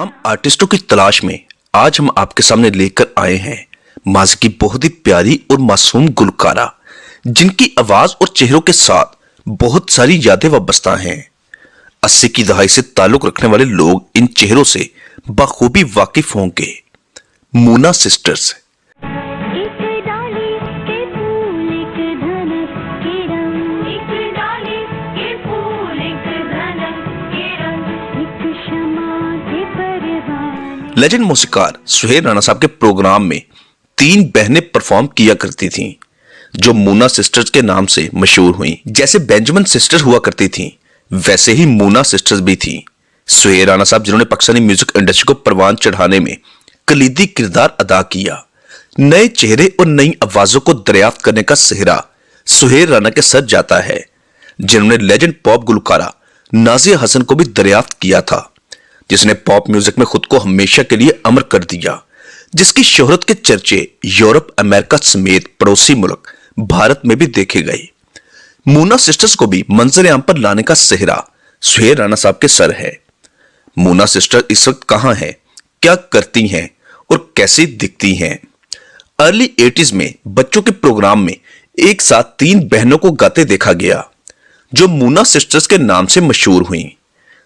तमाम आर्टिस्टों की तलाश में आज हम आपके सामने लेकर आए हैं माज़ी की बहुत ही प्यारी और मासूम गुलकारा, जिनकी आवाज और चेहरों के साथ बहुत सारी यादें वाबस्ता हैं। 80 की दहाई से ताल्लुक रखने वाले लोग इन चेहरों से बखूबी वाकिफ होंगे। मूना सिस्टर्स। लेजेंड मौसीकार सुहेल राणा साहब के प्रोग्राम में 3 बहनें परफॉर्म किया करती थीं, जो मूना सिस्टर्स के नाम से मशहूर हुईं। जैसे बेंजामिन सिस्टर्स हुआ करती थीं, वैसे ही मूना सिस्टर्स भी थीं। सुहेल राणा साहब, जिन्होंने पाकिस्तानी म्यूजिक इंडस्ट्री को परवान चढ़ाने में कलीदी किरदार अदा किया, नए चेहरे और नई आवाजों को दरियाफ्त करने का सेहरा सुहेल राणा के सर जाता है, जिन्होंने लेजेंड पॉप गुलकारा नाज़िया हसन को भी दरियाफ्त किया था, जिसने पॉप म्यूजिक में खुद को हमेशा के लिए अमर कर दिया, जिसकी शोहरत के चर्चे यूरोप, अमेरिका समेत पड़ोसी मुल्क भारत में भी देखे गए। मूना सिस्टर्स को भी मंजर आम पर लाने का सेहरा सुहेल राणा साहब के सर है। मूना सिस्टर इस वक्त कहां हैं, क्या करती हैं और कैसी दिखती हैं? अर्ली 80s में बच्चों के प्रोग्राम में एक साथ 3 बहनों को गाते देखा गया, जो मूना सिस्टर्स के नाम से मशहूर हुई।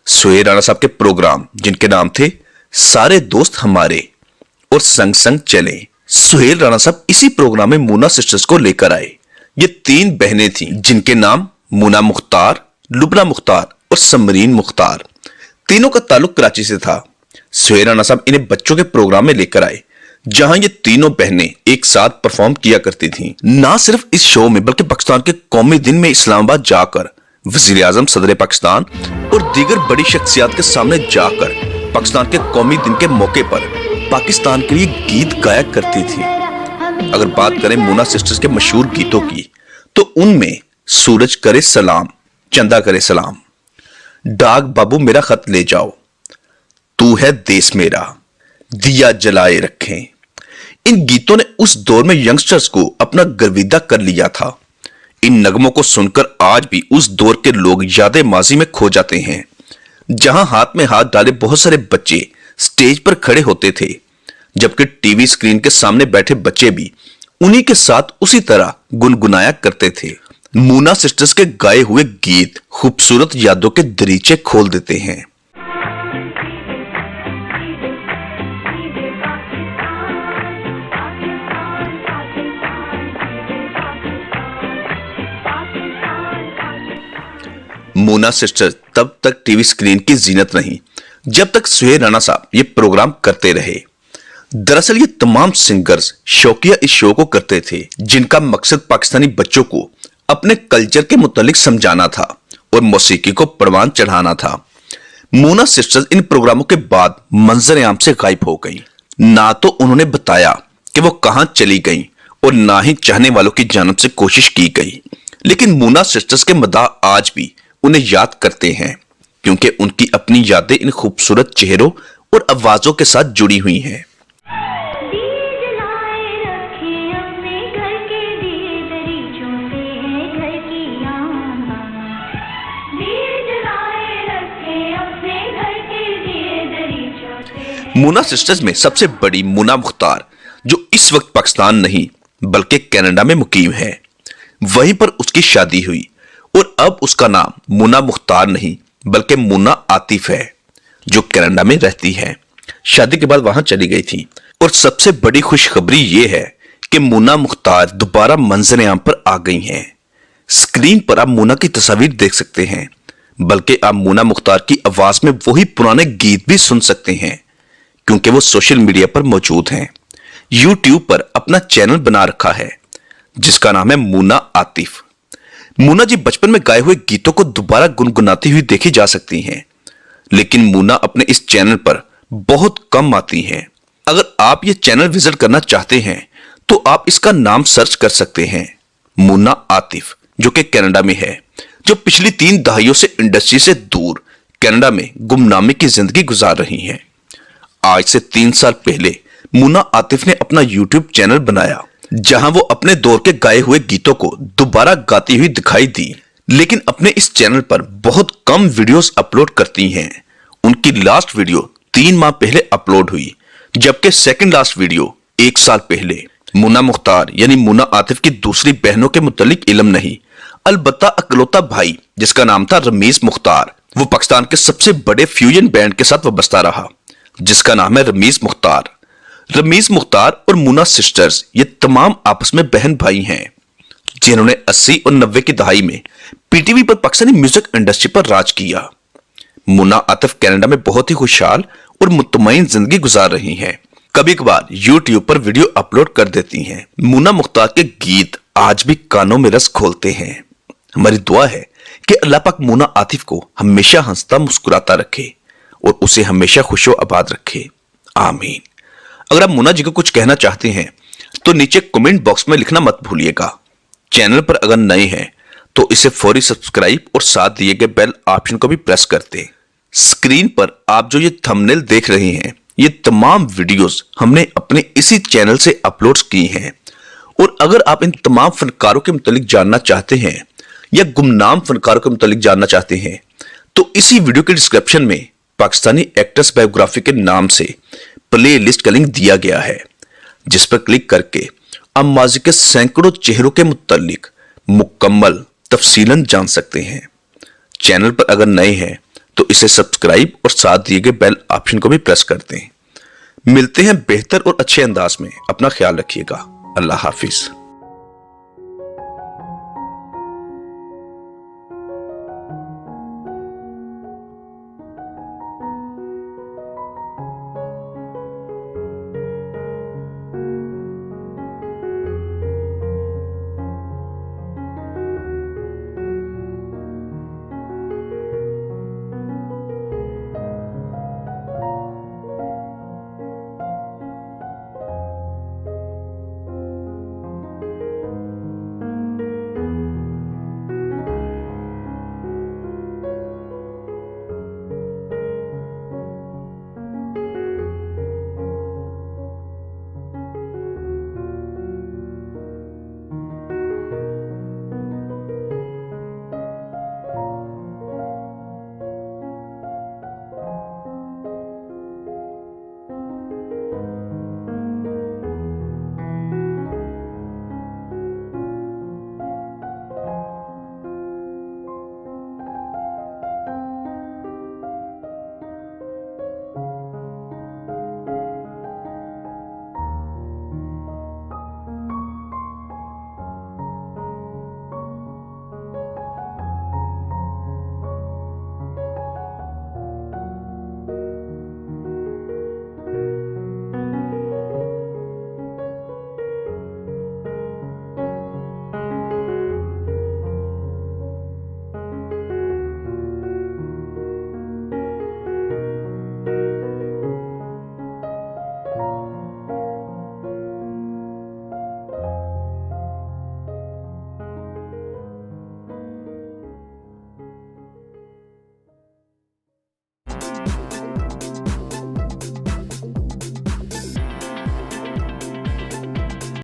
सुहेल राणा साहब के प्रोग्राम, जिनके नाम थे सारे दोस्त हमारे और संग संग चले, सुहेल राणा साहब इसी प्रोग्राम में मूना सिस्टर्स को लेकर आए। ये 3 बहनें थीं, जिनके नाम मूना मुख्तार, लुबना मुख्तार और समरीन मुख्तार। तीनों का ताल्लुक कराची से था। सुहेल राणा साहब इन्हें बच्चों के प्रोग्राम में लेकर आए, जहां ये तीनों बहनें एक साथ परफॉर्म किया करती थीं। ना सिर्फ इस शो में, बल्कि पाकिस्तान के कौमी दिन में इस्लामाबाद जाकर वजीर आजम, सदर पाकिस्तान और दीगर बड़ी शख्सियात के सामने जाकर पाकिस्तान के कौमी दिन के मौके पर पाकिस्तान के लिए गीत गाया करती थी। अगर बात करें मूना सिस्टर्स के मशहूर गीतों की, तो उनमें सूरज करे सलाम, चंदा करे सलाम, डाक बाबू मेरा खत ले जाओ, तू है देश मेरा, दिया जलाए रखें। इन गीतों ने उस दौर में यंगस्टर्स को अपना गर्विदा कर लिया था। इन नगमों को सुनकर आज भी उस दौर के लोग यादें माजी में खो जाते हैं, जहां हाथ में हाथ डाले बहुत सारे बच्चे स्टेज पर खड़े होते थे, जबकि टीवी स्क्रीन के सामने बैठे बच्चे भी उन्हीं के साथ उसी तरह गुनगुनाया करते थे। मूना सिस्टर्स के गाए हुए गीत खूबसूरत यादों के दरीचे खोल देते हैं। मूना सिस्टर्स तब तक टीवी स्क्रीन की जीनत नहीं, जब तक सुहेल राणा साहब ये प्रोग्राम करते रहे। दरअसल ये तमाम सिंगर्स शौकिया इस शो को करते थे, जिनका मकसद पाकिस्तानी बच्चों को अपने कल्चर के मुतालिक समझाना था और मौसीकी को परवान चढ़ाना था। मूना सिस्टर्स इन प्रोग्रामों के बाद मंजर आम से गायब हो गई। ना तो उन्होंने बताया कि वो कहां चली गई और ना ही चाहने वालों की जानिब से कोशिश की गई, लेकिन मूना सिस्टर्स के मदाह आज भी उन्हें याद करते हैं, क्योंकि उनकी अपनी यादें इन खूबसूरत चेहरों और आवाजों के साथ जुड़ी हुई हैं। मूना सिस्टर्स में सबसे बड़ी मूना मुख्तार, जो इस वक्त पाकिस्तान नहीं बल्कि कनाडा में मुकीम है, वहीं पर उसकी शादी हुई और अब उसका नाम मूना मुख्तार नहीं बल्कि मूना आतिफ है, जो कनाडा में रहती है। शादी के बाद वहां चली गई थी। और सबसे बड़ी खुशखबरी यह है कि मूना मुख्तार दोबारा मंजर आम पर आ गई हैं। स्क्रीन पर आप मूना की तस्वीर देख सकते हैं, बल्कि आप मूना मुख्तार की आवाज में वही पुराने गीत भी सुन सकते हैं, क्योंकि वो सोशल मीडिया पर मौजूद हैं। यूट्यूब पर अपना चैनल बना रखा है, जिसका नाम है मूना आतिफ। मूना जी बचपन में गाए हुए गीतों को दोबारा गुनगुनाती हुई देखी जा सकती हैं, लेकिन मूना अपने इस चैनल पर बहुत कम आती हैं। अगर आप ये चैनल विजिट करना चाहते हैं तो आप इसका नाम सर्च कर सकते हैं, मूना आतिफ, जो कि कनाडा में है, जो पिछली 3 दहाइयों से इंडस्ट्री से दूर कनाडा में गुमनामी की जिंदगी गुजार रही हैं। आज से 3 साल पहले मूना आतिफ ने अपना यूट्यूब चैनल बनाया, जहां वो अपने दौर के गाए हुए गीतों को दोबारा गाती हुई दिखाई दी, लेकिन अपने इस चैनल पर बहुत कम वीडियोस अपलोड करती हैं। उनकी लास्ट वीडियो 3 माह पहले अपलोड हुई, जबकि सेकंड लास्ट वीडियो 1 साल पहले। मुन्ना मुख्तार यानी मुन्ना आतिफ की दूसरी बहनों के मुतालिक इल्म नहीं, अलबत्ता अकलौता भाई जिसका नाम था रमीज मुख्तार, वो पाकिस्तान के सबसे बड़े फ्यूजन बैंड के साथ वाबस्ता रहा जिसका नाम है रमीज मुख्तार। रमीज मुख्तार और मुन्ना सिस्टर्स ये तमाम आपस में बहन भाई हैं जिन्होंने 80 और 90 की दहाई में पीटीवी पर पाकिस्तानी म्यूजिक इंडस्ट्री पर राज किया। मुन्ना आतिफ कनाडा में बहुत ही खुशहाल और मुतमईन जिंदगी गुजार रही हैं। कभी कभार यूट्यूब पर वीडियो अपलोड कर देती हैं। मुन्ना मुख्तार के गीत आज भी कानों में रस खोलते हैं। हमारी दुआ है कि अल्लाह पाक मुन्ना आतिफ को हमेशा हंसता मुस्कुराता रखे और उसे हमेशा खुशो आबाद रखे, आमीन। अगर आप मुन्ना जी को कुछ कहना चाहते हैं तो नीचे कमेंट बॉक्स में लिखना मत भूलिएगा। चैनल पर अगर नए हैं तो इसे फौरी सब्सक्राइब और साथ दिए गए बेल ऑप्शन को भी प्रेस कर दें। स्क्रीन पर आप जो ये थंबनेल देख रहे हैं, ये तमाम वीडियोस हमने अपने इसी चैनल से अपलोड की हैं। और अगर आप इन तमाम फनकारों के मुतालिक जानना चाहते हैं या गुमनाम फनकारों के मुतालिक जानना चाहते हैं तो इसी वीडियो के डिस्क्रिप्शन में पाकिस्तानी एक्ट्रेस बायोग्राफी के नाम से प्ले लिस्ट का लिंक दिया गया है, जिस पर क्लिक करके आप माजी के सैकड़ों चेहरों के मुतालिक मुकम्मल तफसीलन जान सकते हैं। चैनल पर अगर नए हैं तो इसे सब्सक्राइब और साथ दिए गए बेल ऑप्शन को भी प्रेस कर दें। मिलते हैं बेहतर और अच्छे अंदाज में। अपना ख्याल रखिएगा। अल्लाह हाफिज।